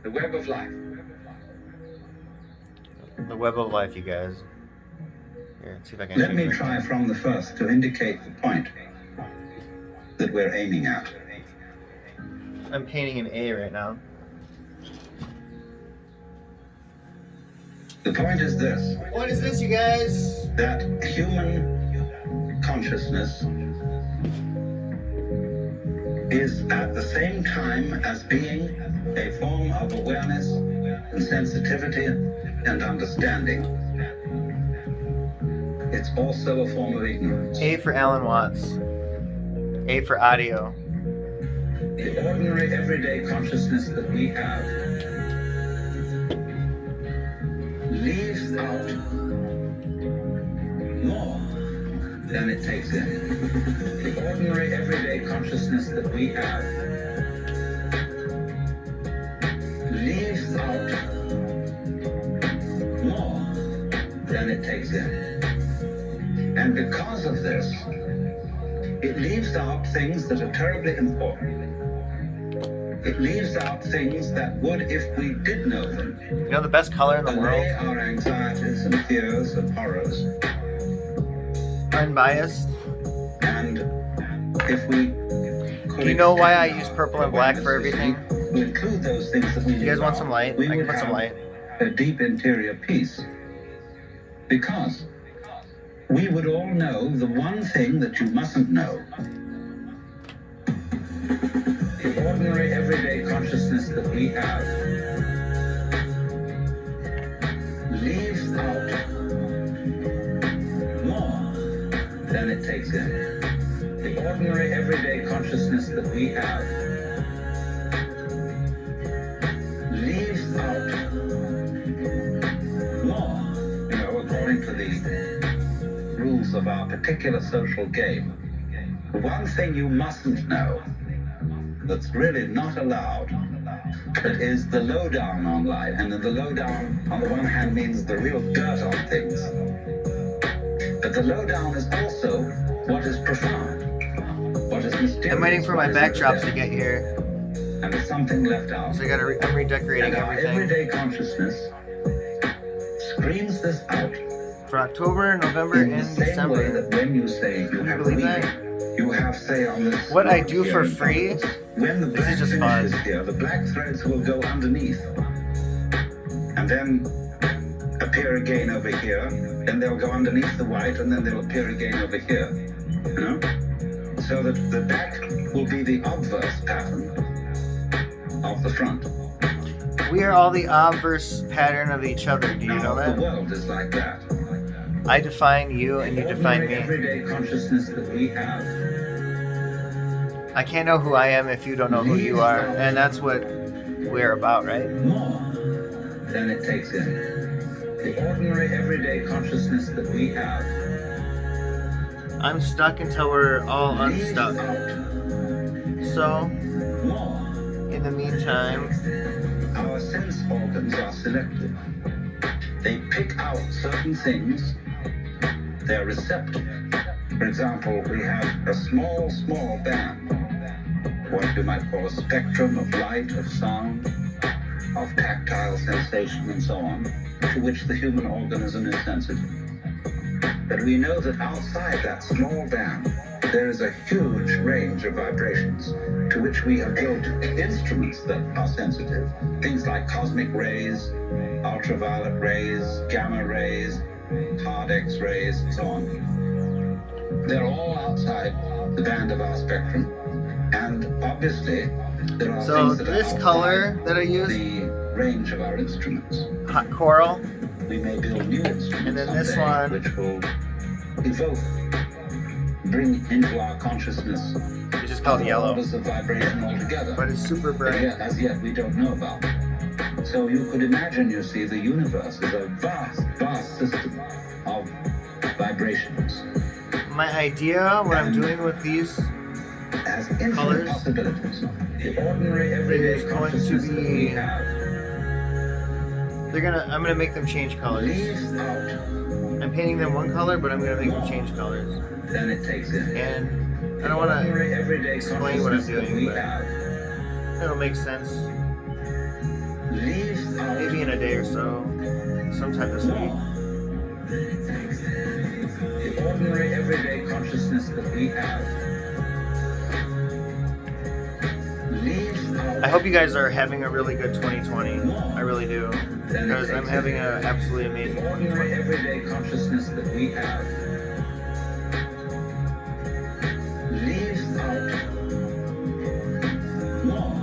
The web of life. The web of life, you guys. Here, let's see if I can. Let me try from the first to indicate the point that we're aiming at. I'm painting an A right now. The point is this. What is this, you guys? That human consciousness is at the same time as being a form of awareness and sensitivity and understanding. It's also a form of ignorance. A for Alan Watts. A for audio. The ordinary everyday consciousness that we have leaves out more than it takes in. The ordinary everyday consciousness that we have leaves out more than it takes in. And because of this, it leaves out things that are terribly important. It leaves out things that would if we did know them. You know the best color in the world? Allay our anxieties and fears and horrors. Unbiased. And if we could, do you know why I use purple and black for everything? To include those things that we you guys want some light? I can put some light. A deep interior peace. Because we would all know the one thing that you mustn't know. The ordinary everyday consciousness that we have leaves out more than it takes in. The ordinary everyday consciousness that we have leaves out more, according to the rules of our particular social game. The one thing you mustn't know that's really not allowed, that is the lowdown on life. And the lowdown, on the one hand, means the real dirt on things. But the lowdown is also what is profound, what is mysterious. I'm waiting for my backdrops to get here. And there's something left out. So I'm redecorating and our everything. Everyday consciousness screams this out. For October, November, in and the same December. Way that when you say you have believe that? You have, say, on this. What I do for free. When the black is just fun. Here, the black threads will go underneath, and then appear again over here. Then they'll go underneath the white, and then they'll appear again over here. You know, so that the back will be the obverse pattern of the front. We are all the obverse pattern of each other. Do you know that? The world is like that. I define you, and you define me. Everyday consciousness that we have. I can't know who I am if you don't know who you are, and that's what we're about, right? More than it takes in. The ordinary everyday consciousness that we have. I'm stuck until we're all unstuck. So, in the meantime, our sense organs are selective. They pick out certain things. They're receptive. For example, we have a small band, what you might call a spectrum of light, of sound, of tactile sensation, and so on, to which the human organism is sensitive. But we know that outside that small band, there is a huge range of vibrations to which we have built instruments that are sensitive. Things like cosmic rays, ultraviolet rays, gamma rays, hard X-rays, and so on. They're all outside the band of our spectrum. And obviously, there are things that this are color that I use, the range of our instruments. Hot coral. We may build new instruments, and then this one, which will evoke, bring into our consciousness, which is called yellow, orders of vibration altogether. But it's super bright. As yet, we don't know about. So you could imagine, you see, the universe is a vast system of vibrations. My idea, what I'm doing with these as colors, possibilities. The ordinary everyday consciousness that we have. I'm gonna make them change colors. I'm painting them one color, but I'm gonna make them change colors. Then it takes in. And I don't want to explain what I'm doing, but it'll make sense. Leave out maybe in a day or so, sometime this week. the ordinary everyday consciousness that we have. Leave out I hope you guys are having a really good 2020. I really do, because I'm having an absolutely amazing the ordinary 2020. everyday consciousness that we have. Leave out more.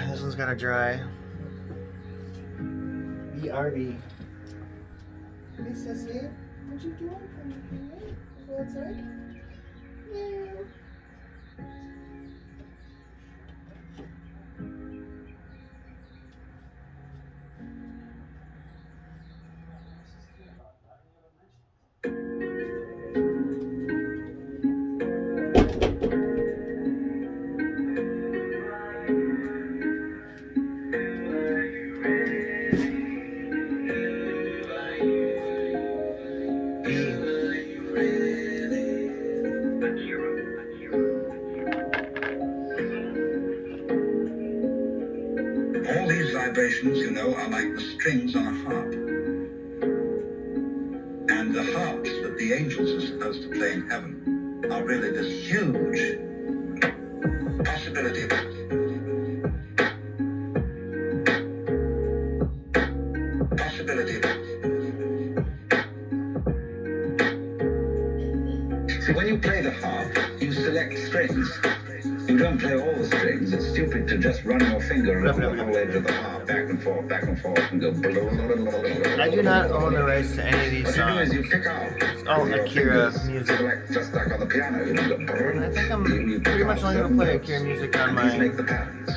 This one's gotta dry. BRB. Hey, Sissy, what you doing for me, honey? Go outside? Yeah. All these vibrations, you know, are like the strings on a harp. And the harps that the angels are supposed to play in heaven are really this huge possibility. See, when you play the harp, you select strings. You don't play all the strings. It's stupid to just run your finger along the whole edge of the harp, back and forth, and go. I do not own the rights to any of these What you do is songs. you pick out. all Akira music. Select just like on the piano. You know, I think I'm pretty much only gonna play Akira music on make the patterns.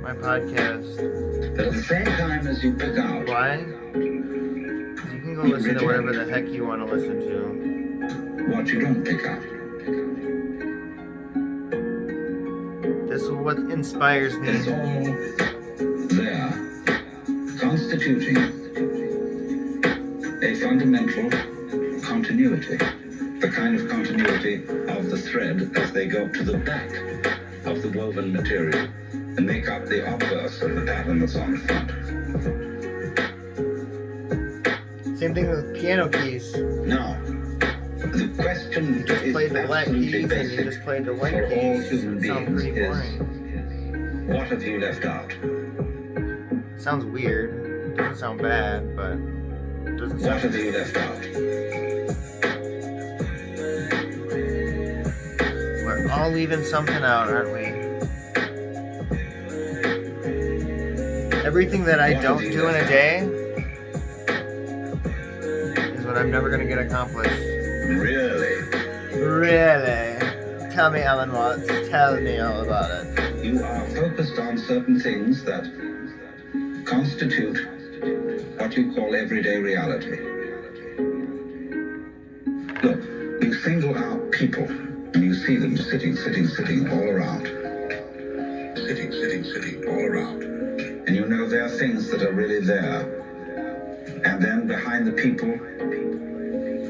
my podcast. But at the same time as you pick out, Why? 'Cause you can go listen to whatever the heck you want to listen to. what you don't pick out. This is what inspires me. It's all there, constituting a fundamental continuity, the kind of continuity of the thread as they go to the back of the woven material and make up the obverse of the pattern that's on the front. Same thing with piano keys. Now, the question You just is played the black absolutely keys and you basic just played the white for all keys. human It sounds beings pretty is, boring. what have you left out? Sounds weird. Doesn't sound bad, but it doesn't What have sound. you left out? We're all leaving something out, aren't we? Everything that I don't do in a day is what I'm never gonna get accomplished. Really? Really? Tell me, Alan Watts. Tell me all about it. You are focused on certain things that constitute what you call everyday reality. Look, you single out people and you see them sitting all around. Sitting all around. And you know there are things that are really there. And then behind the people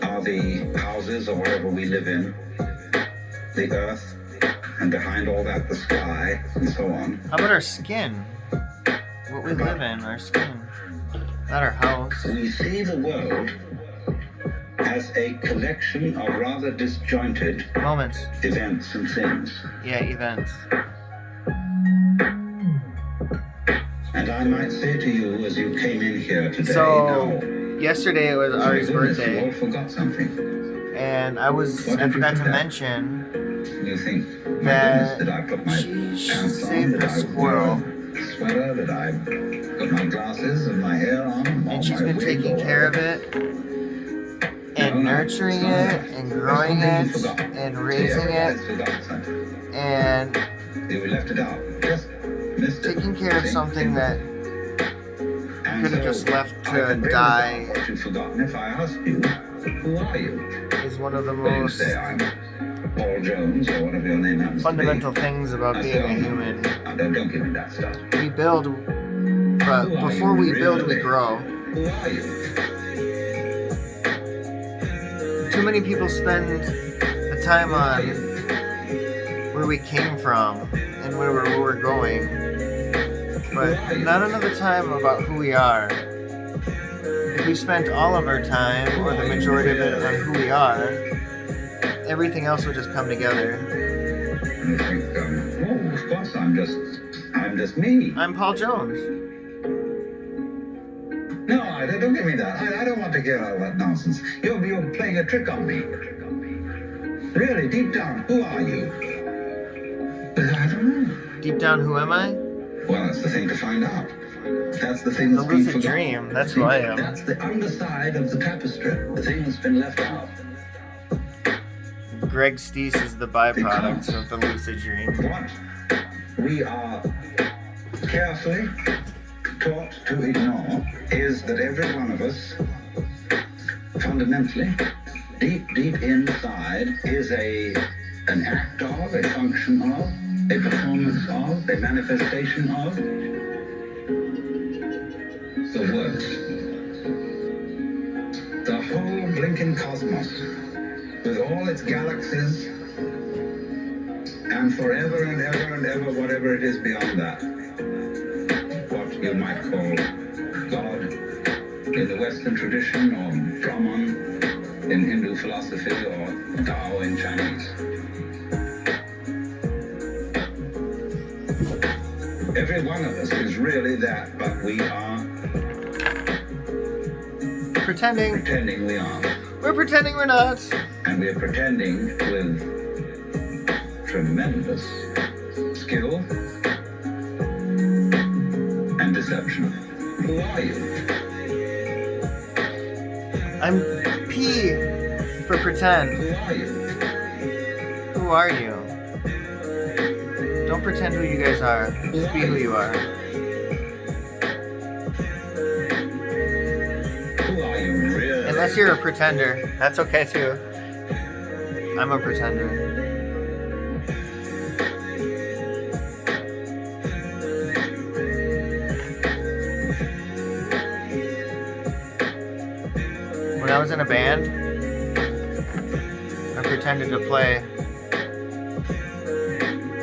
are the houses or whatever we live in, the earth, and behind all that, the sky, and so on. How about our skin? What we live in, our skin. Not our house. We see the world as a collection of rather disjointed Moments. events and things. Yeah, events. And I might say to you as you came in here today, So, yesterday it was now, Ari's my goodness, you birthday, all forgot something. and I forgot to mention You think, my that goodness, did I put my she pants on? saved Did a I squirrel, wear a sweater? Did I put my glasses and my hair on? and she's been taking care of it, and nurturing it, and growing it, and raising it, and You left it out. Just missed it. taking care of See? something that could have just left I to can bring die about what you've forgotten if I ask you, who are you? is one of the Well, you most say I'm Paul Jones or whatever your name happens fundamental to be. things about I being say, a oh, no. human. No, don't give me that stuff. We build, but Who are before you, we build, we really? grow. Who are you? Too many people spend the time on where we came from and where we're going, but not enough the time about who we are. If we spent all of our time, or the majority of it, on who we are, everything else would just come together. And you think, oh, of course, I'm just me. I'm Paul Jones. No, don't give me that. I don't want to hear all that nonsense. You're playing a trick on me. Really, deep down, who are you? I don't know. Deep down, who am I? Well, that's the thing to find out. That's the thing The that's been lucid forgotten. dream. That's who I am. That's the underside of the tapestry. The thing that's been left out. Greg Steese is the byproduct of the lucid dream. What we are carefully taught to ignore is that every one of us, fundamentally, deep inside, is an act of, a function of, a performance of, a manifestation of the works. The whole blinking cosmos, with all its galaxies, and forever and ever and ever, whatever it is beyond that. What you might call God in the Western tradition, or Brahman in Hindu philosophy, or Tao in Chinese. Every one of us is really that, but we are pretending we are. We're pretending we're not. And we are pretending with tremendous skill and deception. Who are you? I'm P for pretend. Who are you? Who are you? Don't pretend who you guys are. Just be who you are. Who are you really? Unless you're a pretender. That's okay too. I'm a pretender. When I was in a band, I pretended to play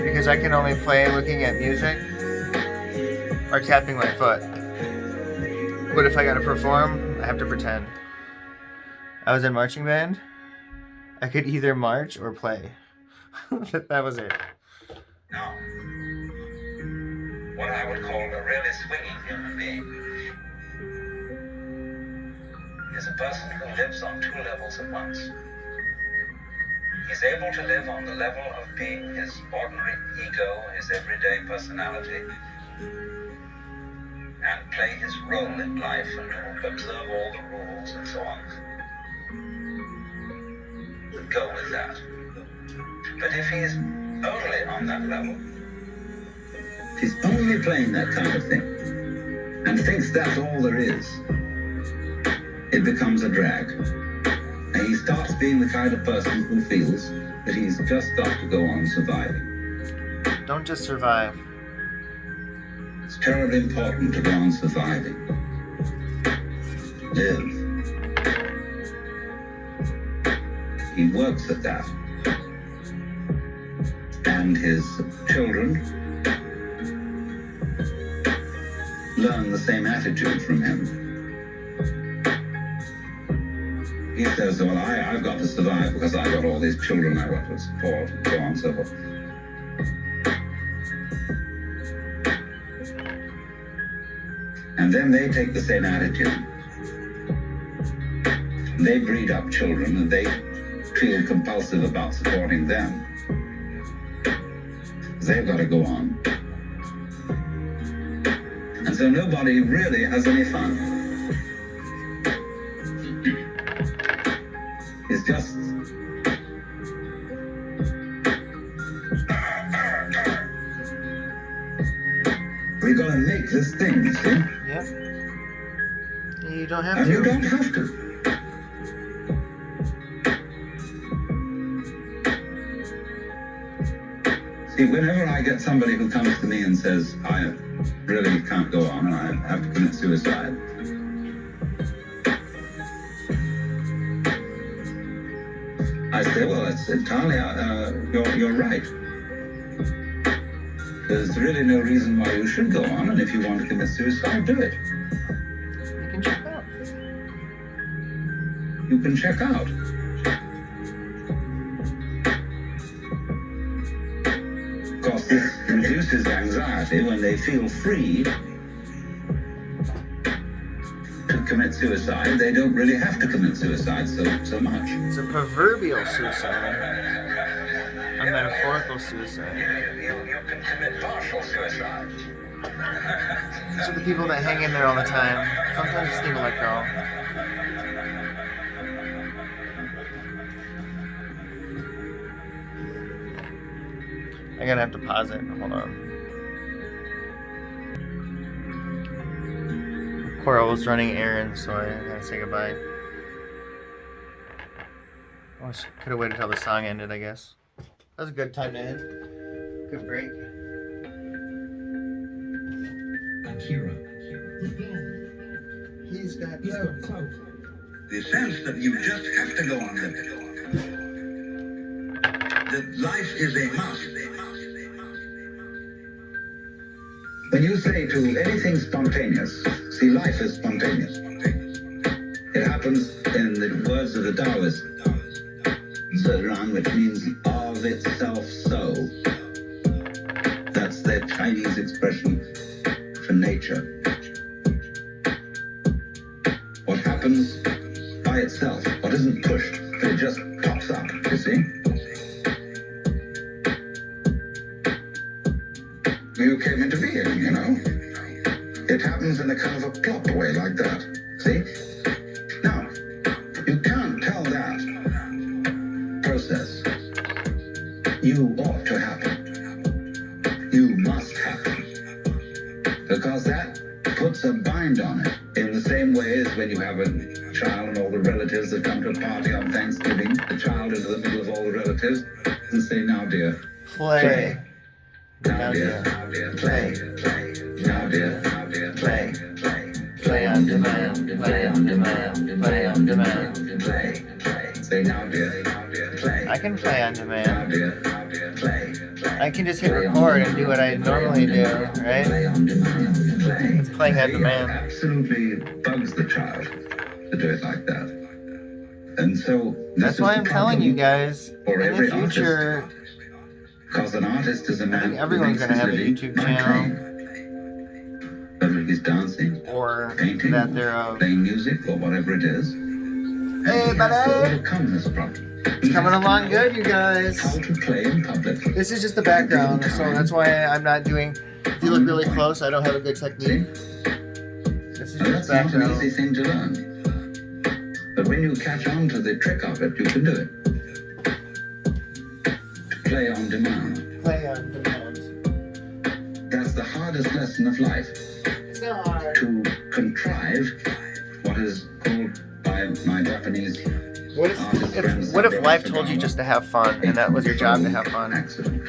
because I can only play looking at music or tapping my foot. But if I gotta perform, I have to pretend. I was in marching band. I could either march or play. That was it. Now, what I would call a really swinging human being is a person who lives on two levels at once. He's able to live on the level of being his ordinary ego, his everyday personality, and play his role in life and observe all the rules and so on. Go with that. But if he's only on that level, if he's only playing that kind of thing, and thinks that's all there is, it becomes a drag. And he starts being the kind of person who feels that he's just got to go on surviving. Don't just survive. It's terribly important to go on surviving. Live. He works at that. And his children learn the same attitude from him. He says, well, I've got to survive because I've got all these children I've got to support, and so on and so forth. And then they take the same attitude. They breed up children and they feel compulsive about supporting them. They've got to go on. And so nobody really has any fun. It's just we've got to make this thing, you see? Yep. You don't have And you to. don't have to. See, whenever I get somebody who comes to me and says, I really can't go on and I have to commit suicide, I say, well, it's entirely, you're right. There's really no reason why you should go on, and if you want to commit suicide, do it. You can check out. You can check out. Of course, this reduces anxiety when they feel free to commit suicide. They don't really have to commit suicide so much. It's a proverbial suicide. A metaphorical suicide. You can commit partial suicide. So the people that hang in there all the time, sometimes just need to let go. I'm gonna have to pause it. Hold on. Coral was running errands, so I gotta say goodbye. I could have waited till the song ended, I guess. That was a good time to end. Good break. Akira. He's got He's got clout. The sense that you just have to go on with it. That life is a must. When you say to anything spontaneous, see, life is spontaneous. It happens in the words of the Taoists, Zheran, which means of itself so. That's their Chinese expression for nature. What happens by itself, what isn't pushed, but it just pops up, you see? You came into being, you know? It happens in a kind of a plop way like that, see? Now, you can't tell that process, you ought to happen. You must happen. Because that puts a bind on it in the same way as when you have a child and all the relatives that come to a party on Thanksgiving, the child into the middle of all the relatives and say, now dear, Play. now dear, play, now dear, play, Play on demand. Play on demand. Play on demand. play, say now dear, play, I can play on now demand. dear, play, I can just hit record and do what I normally do, right? play on demand, play. It's playing on It demand. absolutely bugs the child to do it like that. And so That's why I'm telling you guys, for in every the future, because an artist is a I man think who everyone's makes gonna have a his living YouTube by channel. playing. Whether he's dancing, or painting, that they're of, playing music, or whatever it is. Hey, And he has to buddy! overcome this problem. It's coming along good, you guys. How to play in public. This is just the background, so that's why I'm not doing. If you look really close, I don't have a good technique. This is And just that's not an background. easy thing to learn. But when you catch on to the trick of it, you can do it. To play on demand. Play on demand. That's the hardest lesson of life. It's not hard. To contrive what is called by my Japanese What if life told you just to have fun, and that was your job to have fun? accident.